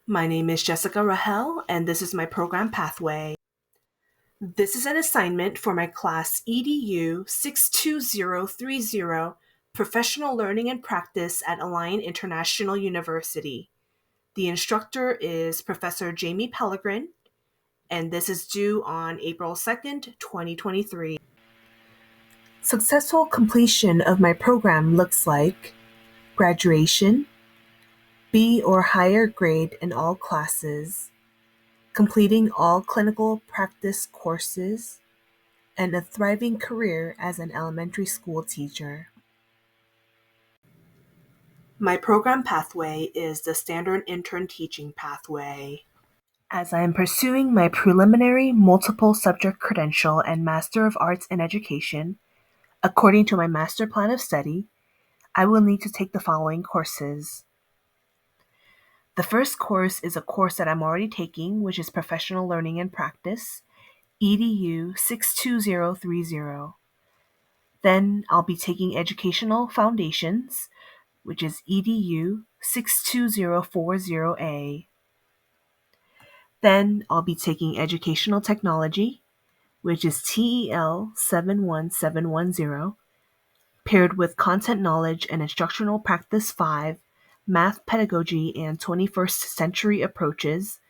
My name is Jessica Rahel, and this is my program pathway. This is an assignment for my class EDU 62030, Professional Learning and Practice at Alliant International University. The instructor is Professor Jamie Pellegrin, and this is due on April 2nd, 2023. Successful completion of my program looks like graduation, B or higher grade in all classes, completing all clinical practice courses, and a thriving career as an elementary school teacher. My program pathway is the standard intern teaching pathway. As I am pursuing my preliminary multiple subject credential and Master of Arts in Education, according to my master plan of study, I will need to take the following courses. The first course is a course that I'm already taking, which is Professional Learning and Practice, EDU 62030. Then I'll be taking Educational Foundations, which is EDU 62040A. Then I'll be taking Educational Technology, which is TEL 71710, paired with Content Knowledge and Instructional Practice 5, Math Pedagogy and 21st Century Approaches,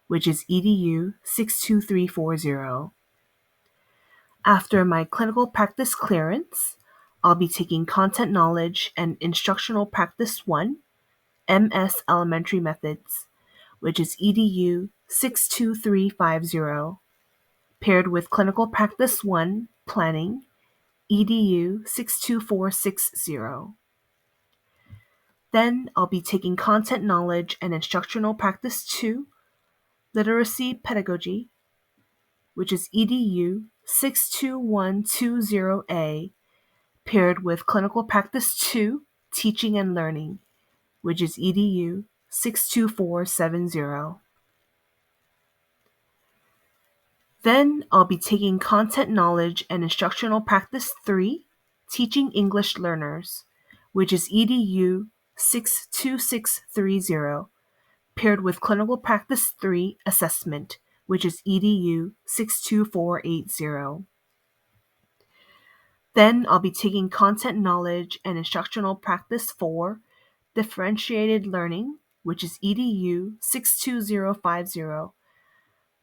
which is EDU 62340. After my clinical practice clearance, I'll be taking Content Knowledge and Instructional Practice 1, MS Elementary Methods, which is EDU 62350, paired with Clinical Practice 1, Planning, EDU 62460. Then I'll be taking Content Knowledge and Instructional Practice 2, Literacy Pedagogy, which is EDU 62120A, paired with Clinical Practice 2, Teaching and Learning, which is EDU 62470. Then I'll be taking Content Knowledge and Instructional Practice 3, Teaching English Learners, which is EDU 62630, paired with Clinical Practice 3, Assessment, which is EDU 62480. Then I'll be taking Content Knowledge and Instructional Practice 4, Differentiated Learning, which is EDU 62050,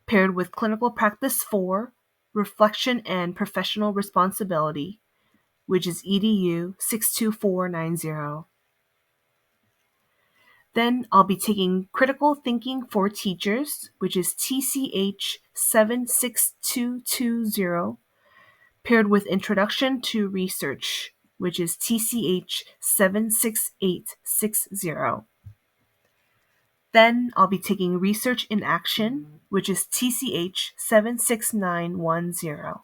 paired with Clinical Practice 4, Reflection and Professional Responsibility, which is EDU 62490. Then I'll be taking Critical Thinking for Teachers, which is TCH 76220, paired with Introduction to Research, which is TCH 76860. Then I'll be taking Research in Action, which is TCH 76910.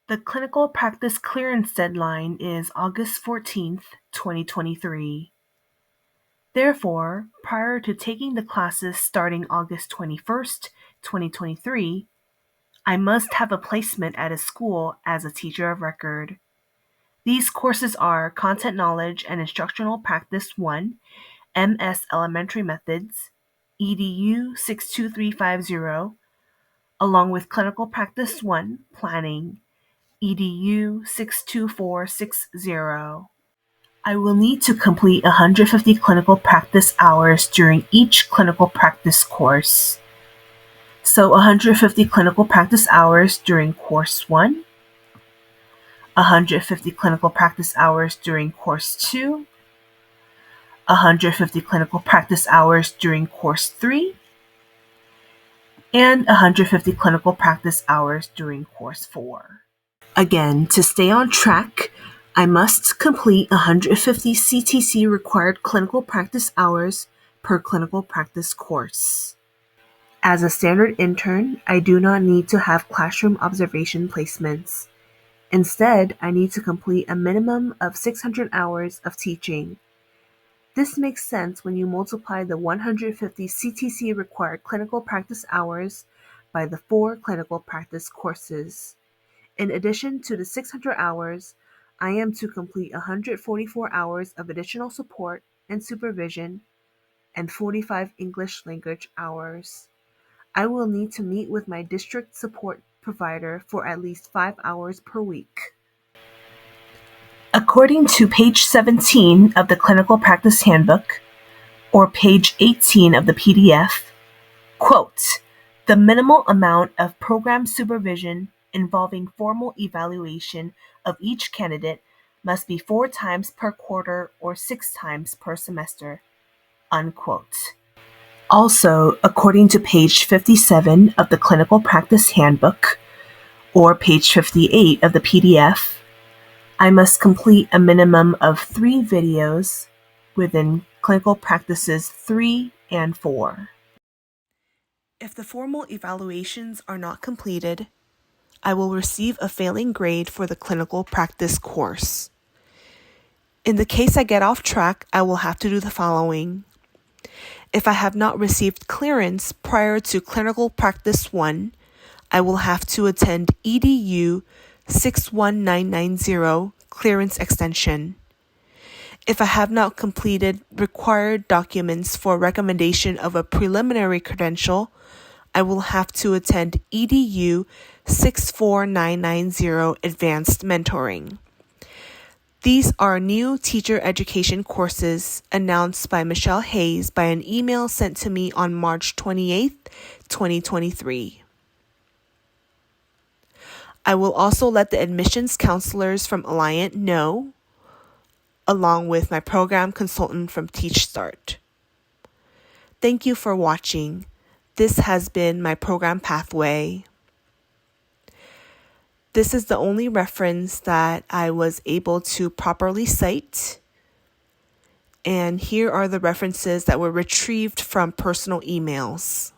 The clinical practice clearance deadline is August 14th, 2023. Therefore, prior to taking the classes starting August 21st, 2023, I must have a placement at a school as a teacher of record. These courses are Content Knowledge and Instructional Practice 1, MS Elementary Methods, EDU 62350, along with Clinical Practice 1, Planning, EDU 62460. I will need to complete 150 clinical practice hours during each clinical practice course. So 150 clinical practice hours during course 1, 150 clinical practice hours during course 2, 150 clinical practice hours during course 3, and 150 clinical practice hours during course 4. Again, to stay on track, I must complete 150 CTC required clinical practice hours per clinical practice course. As a standard intern, I do not need to have classroom observation placements. Instead, I need to complete a minimum of 600 hours of teaching. This makes sense when you multiply the 150 CTC required clinical practice hours by the 4 clinical practice courses. In addition to the 600 hours, I am to complete 144 hours of additional support and supervision, and 45 English language hours. I will need to meet with my district support provider for at least 5 hours per week. According to page 17 of the Clinical Practice Handbook, or page 18 of the PDF, quote, the minimal amount of program supervision involving formal evaluation of each candidate must be 4 times per quarter or 6 times per semester, unquote. Also, according to page 57 of the Clinical Practice Handbook, or page 58 of the PDF, I must complete a minimum of 3 videos within clinical practices 3 and 4. If the formal evaluations are not completed, I will receive a failing grade for the clinical practice course. In the case I get off track, I will have to do the following. If I have not received clearance prior to Clinical Practice 1, I will have to attend EDU 61990 Clearance Extension. If I have not completed required documents for recommendation of a preliminary credential, I will have to attend EDU 64990 Advanced Mentoring. These are new teacher education courses announced by Michelle Hayes by an email sent to me on March 28, 2023. I will also let the admissions counselors from Alliant know, along with my program consultant from TeachStart. Thank you for watching. This has been my program pathway. This is the only reference that I was able to properly cite. And here are the references that were retrieved from personal emails.